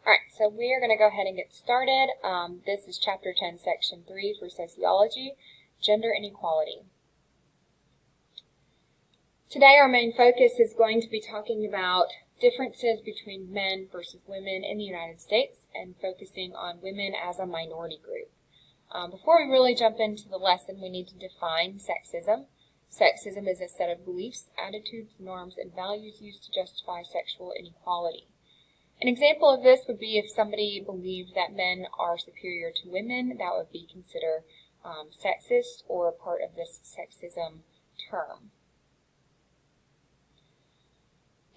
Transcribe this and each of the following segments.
Alright, so we are going to go ahead and get started. This is Chapter 10, Section 3 for Sociology, Gender Inequality. Today our main focus is going to be talking about differences between men versus women in the United States and focusing on women as a minority group. Before we really jump into the lesson, we need to define sexism. Sexism is a set of beliefs, attitudes, norms, and values used to justify sexual inequality. An example of this would be if somebody believed that men are superior to women, that would be considered sexist or a part of this sexism term.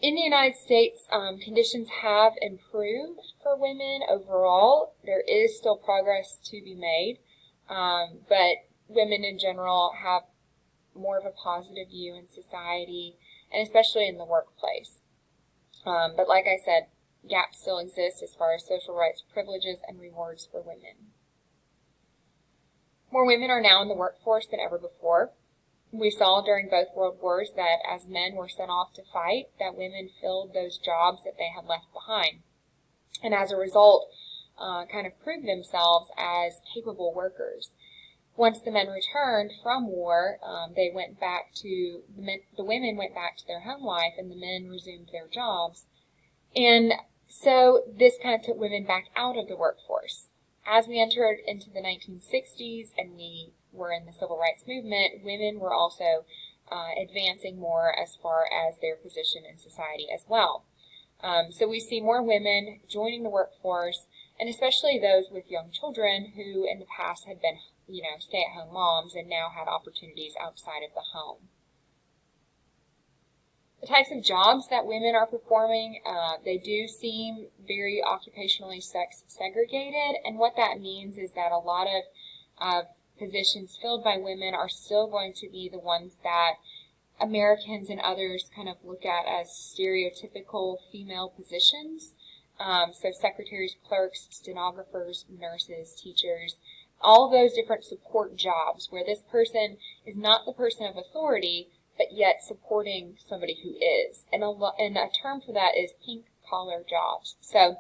In the United States, conditions have improved for women overall. There is still progress to be made, but women in general have more of a positive view in society, and especially in the workplace. But like I said, gaps still exist as far as social rights, privileges, and rewards for women. More women are now in the workforce than ever before. We saw during both world wars that as men were sent off to fight, that women filled those jobs that they had left behind. And as a result, kind of proved themselves as capable workers. Once the men returned from war, the women went back to their home life and the men resumed their jobs. And so this kind of took women back out of the workforce. As we entered into the 1960s and we were in the civil rights movement, women were also advancing more as far as their position in society as well. So we see more women joining the workforce, and especially those with young children who in the past had been, stay-at-home moms and now had opportunities outside of the home. The types of jobs that women are performing, they do seem very occupationally sex-segregated, and what that means is that a lot of positions filled by women are still going to be the ones that Americans and others kind of look at as stereotypical female positions. So secretaries, clerks, stenographers, nurses, teachers, all those different support jobs where this person is not the person of authority, but yet supporting somebody who is. And a term for that is pink-collar jobs. So,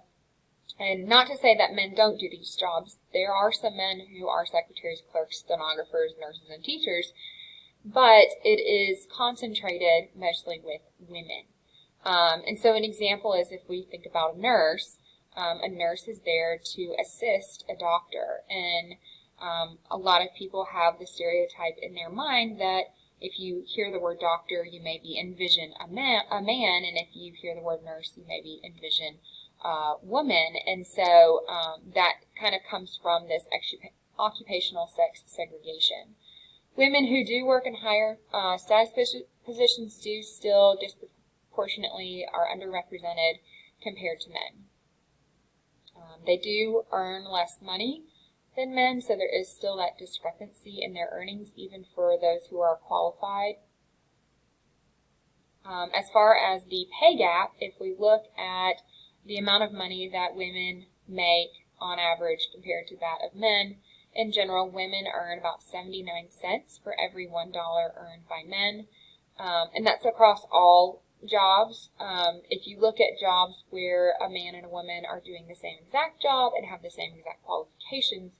and not to say that men don't do these jobs. There are some men who are secretaries, clerks, stenographers, nurses, and teachers, but it is concentrated mostly with women. And so an example is if we think about a nurse is there to assist a doctor. And a lot of people have the stereotype in their mind that if you hear the word doctor, you maybe envision a man, and if you hear the word nurse, you maybe envision a woman. And so that kind of comes from this occupational sex segregation. Women who do work in higher status positions do still disproportionately are underrepresented compared to men. They do earn less money than men, so there is still that discrepancy in their earnings, even for those who are qualified. As far as the pay gap, if we look at the amount of money that women make on average compared to that of men, in general, women earn about 79 cents for every $1 earned by men, and that's across all jobs. If you look at jobs where a man and a woman are doing the same exact job and have the same exact qualifications,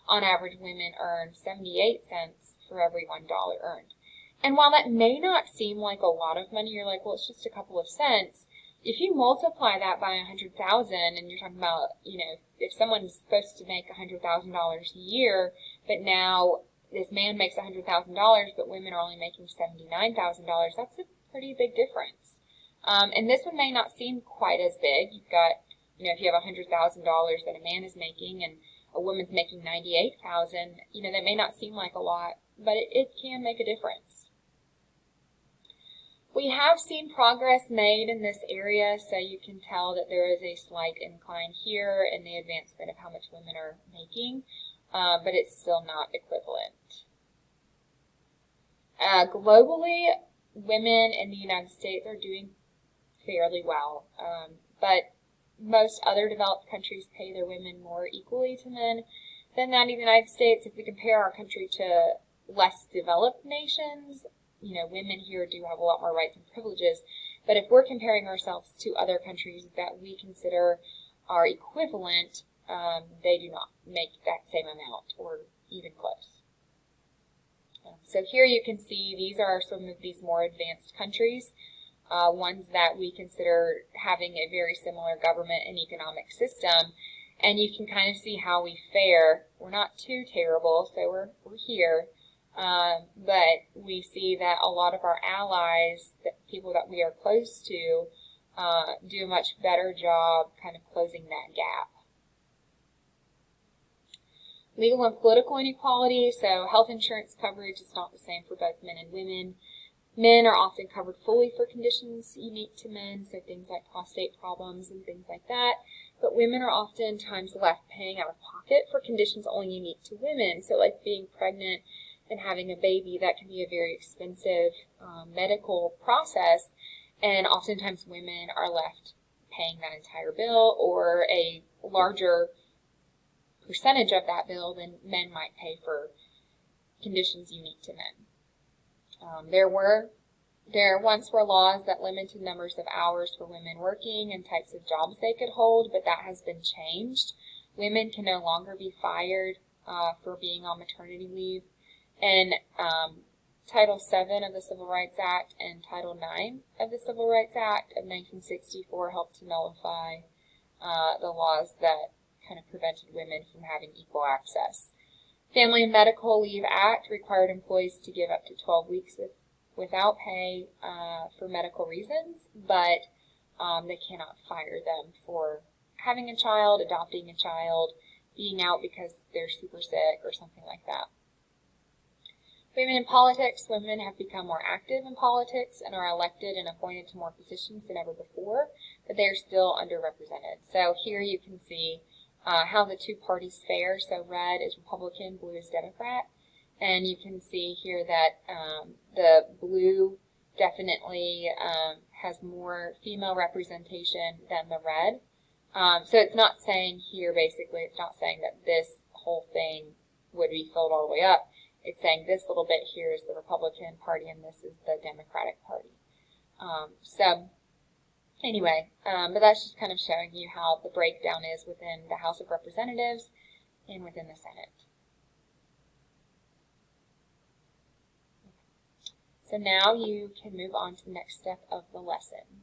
on average, women earn 78 cents for every $1 earned. And while that may not seem like a lot of money, you're like, well, it's just a couple of cents. If you multiply that by 100,000, and you're talking about, if someone's supposed to make $100,000 a year, but now this man makes $100,000, but women are only making $79,000, that's a pretty big difference. And this one may not seem quite as big. You've got, if you have $100,000 that a man is making and a woman's making $98,000, that may not seem like a lot, but it can make a difference. We have seen progress made in this area, so you can tell that there is a slight incline here in the advancement of how much women are making, but it's still not equivalent. Globally, women in the United States are doing fairly well, but most other developed countries pay their women more equally to men than that in the United States. If we compare our country to less developed nations, women here do have a lot more rights and privileges, but if we're comparing ourselves to other countries that we consider are equivalent, they do not make that same amount or even close. So here you can see these are some of these more advanced countries, ones that we consider having a very similar government and economic system, and you can kind of see how we fare. We're not too terrible, so we're here, but we see that a lot of our allies, the people that we are close to, do a much better job kind of closing that gap. Legal and political inequality, so health insurance coverage is not the same for both men and women. Men are often covered fully for conditions unique to men, so things like prostate problems and things like that, but women are oftentimes left paying out of pocket for conditions only unique to women, so like being pregnant and having a baby, that can be a very expensive medical process, and oftentimes women are left paying that entire bill or a larger percentage of that bill than men might pay for conditions unique to men. There once were laws that limited numbers of hours for women working and types of jobs they could hold, but that has been changed. Women can no longer be fired for being on maternity leave. And Title VII of the Civil Rights Act and Title IX of the Civil Rights Act of 1964 helped to nullify the laws that kind of prevented women from having equal access. Family and Medical Leave Act required employees to give up to 12 weeks without pay for medical reasons, but they cannot fire them for having a child, adopting a child, being out because they're super sick or something like that. Women in politics. Women have become more active in politics and are elected and appointed to more positions than ever before, but they are still underrepresented. So here you can see how the two parties fare. So red is Republican, blue is Democrat. And you can see here that the blue definitely has more female representation than the red. So it's not saying here, basically, it's not saying that this whole thing would be filled all the way up. It's saying this little bit here is the Republican Party and this is the Democratic Party. So anyway, but that's just kind of showing you how the breakdown is within the House of Representatives and within the Senate. So now you can move on to the next step of the lesson.